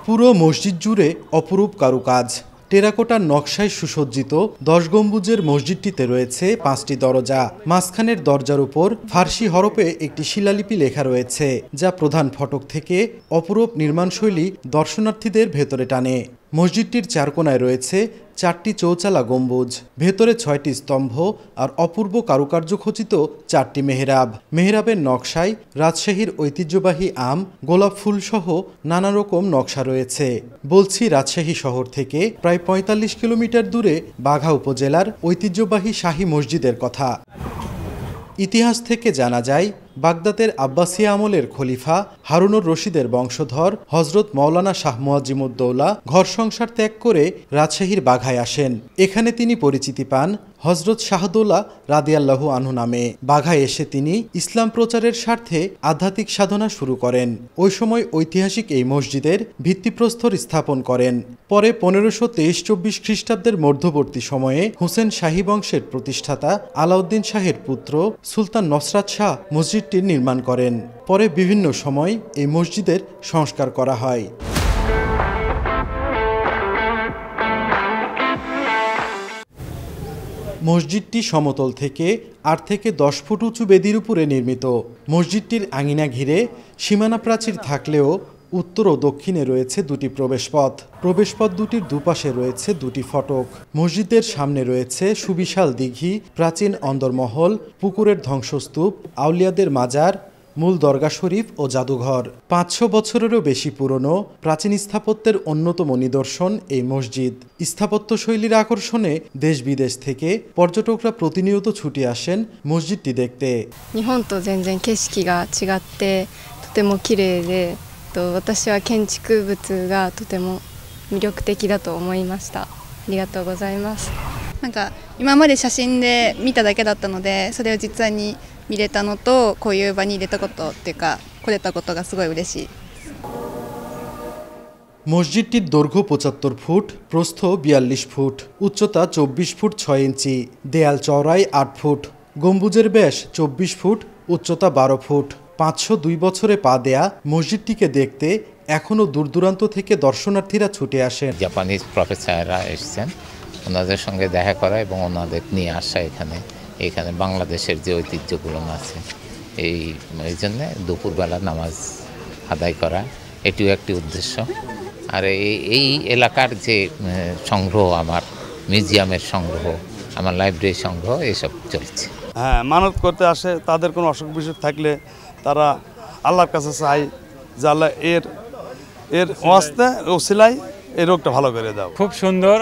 পুরো মসজিদ জুড়ে অপরূপ কারুকাজ। টেরাকোটার নকশায় সুসজ্জিত 10 গম্বুজের মসজিদটিতে রয়েছে 5টি দরজা। মাঝখানের দরজার উপর ফার্সি হরফে একটি শিলালিপি লেখা রয়েছে, যা প্রধান ফটক থেকে অপরূপ নির্মাণশৈলী দর্শনার্থীদের ভেতরে টানে। মসজিদটির চারকোনায় রয়েছে 4টি চৌচালা গম্বুজ, ভেতরে 6টি স্তম্ভ আর অপূর্ব কারুকার্য খচিত 4টি মেহরাব। মেহরাবের নকশায় রাজশাহীর ঐতিহ্যবাহী আম, গোলাপ ফুল সহ নানা রকম নকশা রয়েছে। বলছি রাজশাহী শহর থেকে প্রায় 45 কিলোমিটার দূরে বাঘা উপজেলার ঐতিহ্যবাহী শাহী মসজিদের কথা। ইতিহাস থেকে জানা যায়, বাগদাদের আব্বাসিয়া আমলের খলিফা হারুনুর রশিদের বংশধর হজরত মৌলানা শাহ মুয়াজ্জিমুদ্দৌলা ঘর সংসার ত্যাগ করে রাজশাহীর বাঘায় আসেন। এখানে তিনি পরিচিতি পান হজরত শাহদৌলা রাদিয়াল্লাহু আনহু নামে। বাঘায় এসে তিনি ইসলাম প্রচারের স্বার্থে আধ্যাত্মিক সাধনা শুরু করেন। ওই সময় ঐতিহাসিক এই মসজিদের ভিত্তিপ্রস্তর স্থাপন করেন। পরে 1523-24 খ্রিস্টাব্দের মধ্যবর্তী সময়ে হুসেন শাহী বংশের প্রতিষ্ঠাতা আলাউদ্দিন শাহের পুত্র সুলতান নসরাত শাহ মসজিদটির নির্মাণ করেন। পরে বিভিন্ন সময় এই মসজিদের সংস্কার করা হয়। মসজিদটি সমতল থেকে 8 থেকে 10 ফুট উঁচু বেদির উপরে নির্মিত। মসজিদটির আঙিনা ঘিরে সীমানা প্রাচীর থাকলেও উত্তর ও দক্ষিণে রয়েছে 2টি প্রবেশপথ। প্রবেশপথ দুটির দুপাশে রয়েছে 2টি ফটক। মসজিদের সামনে রয়েছে সুবিশাল দিঘি, প্রাচীন অন্দরমহল, পুকুরের ধ্বংসস্তূপ, আউলিয়াদের মাজার, মূল দরগা শরীফ ও জাদুঘর। 500 বছরেরও বেশি পুরনো প্রাচীন স্থাপত্যের অন্যতম নিদর্শন এই মসজিদ। স্থাপত্যশৈলীর আকর্ষণে দেশ বিদেশ থেকে পর্যটকরা প্রতিনিয়ত ছুটে আসেন মসজিদটি দেখতে। 日本と全然景色が違ってとても綺麗で、私は建築物がとても魅力的だと思いました。ありがとうございます。なんか今まで写真で見ただけだったので、それを実際に見れたのと、こういう場に出たことっていうか来れたことがすごい嬉しい。মসজিদটির দৈর্ঘ্য 75 ফুট, প্রস্থ 42 ফুট, উচ্চতা 24 ফুট 6 ইঞ্চি, দেয়াল চওড়াই 8 ফুট, গম্বুজের ব্যাস 24 ফুট, উচ্চতা 12 ফুট। 502 বছরে পা দেয়া মসজিদটিকে দেখতে এখনও দূর দূরান্ত থেকে দর্শনার্থীরা ছুটে আসেন। জাপানিজ প্রফেসররা এসেছেন, ওনাদের সঙ্গে দেখা করা এবং ওনাদের নিয়ে আসা এখানে বাংলাদেশের যে ঐতিহ্যগুলো আছে এই জন্যে দুপুরবেলা নামাজ আদায় করা এটিও একটি উদ্দেশ্য। আর এই এলাকার যে সংগ্রহ, আমার মিউজিয়ামের সংগ্রহ, আমার লাইব্রেরি সংগ্রহ, এসব চলছে। হ্যাঁ, মানত করতে আসে, তাদের কোনো অসুখ বিসুখ থাকলে তারা আল্লাহর কাছে চায় যে আল্লাহ এর ওয়াস্তে ওসিলায় এই রোগটা ভালো করে দাও। খুব সুন্দর,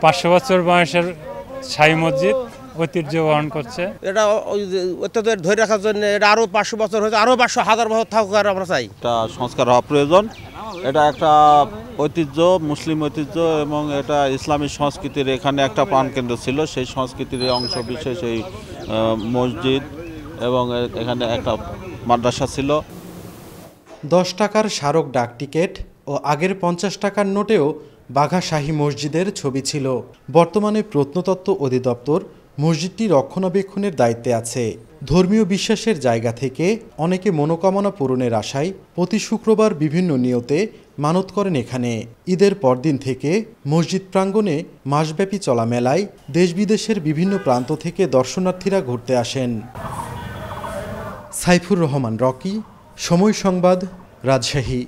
500 বছর বয়সের শাহী মসজিদ ঐতিহ্য বহন করছে। এটা অত্যন্ত ধরে রাখার জন্য এটা আরও 500 বছর হয়েছে, আরও 500,000 বছর থাকুক আর আমরা চাই। এটা সংস্কার হওয়া প্রয়োজন। এটা একটা ঐতিহ্য, মুসলিম ঐতিহ্য এবং এটা ইসলামী সংস্কৃতির এখানে একটা প্রাণকেন্দ্র ছিল। সেই সংস্কৃতির অংশ বিশেষ এই মসজিদ এবং এখানে একটা মাদ্রাসা ছিল। 10 টাকার স্মারক ডাক টিকিট ও আগের 50 টাকার নোটেও বাঘা শাহী মসজিদের ছবি ছিল। বর্তমানে প্রত্নতত্ত্ব অধিদপ্তর মসজিদটি রক্ষণাবেক্ষণের দায়িত্বে আছে। ধর্মীয় বিশ্বাসের জায়গা থেকে অনেকে মনোকামনা পূরণের আশায় প্রতি শুক্রবার বিভিন্ন নিয়তে মানত করেন এখানে। ঈদের পরদিন থেকে মসজিদ প্রাঙ্গণে মাসব্যাপী চলা মেলায় দেশ বিদেশের বিভিন্ন প্রান্ত থেকে দর্শনার্থীরা ঘুরতে আসেন। সাইফুর রহমান রকি, সময় সংবাদ, রাজশাহী।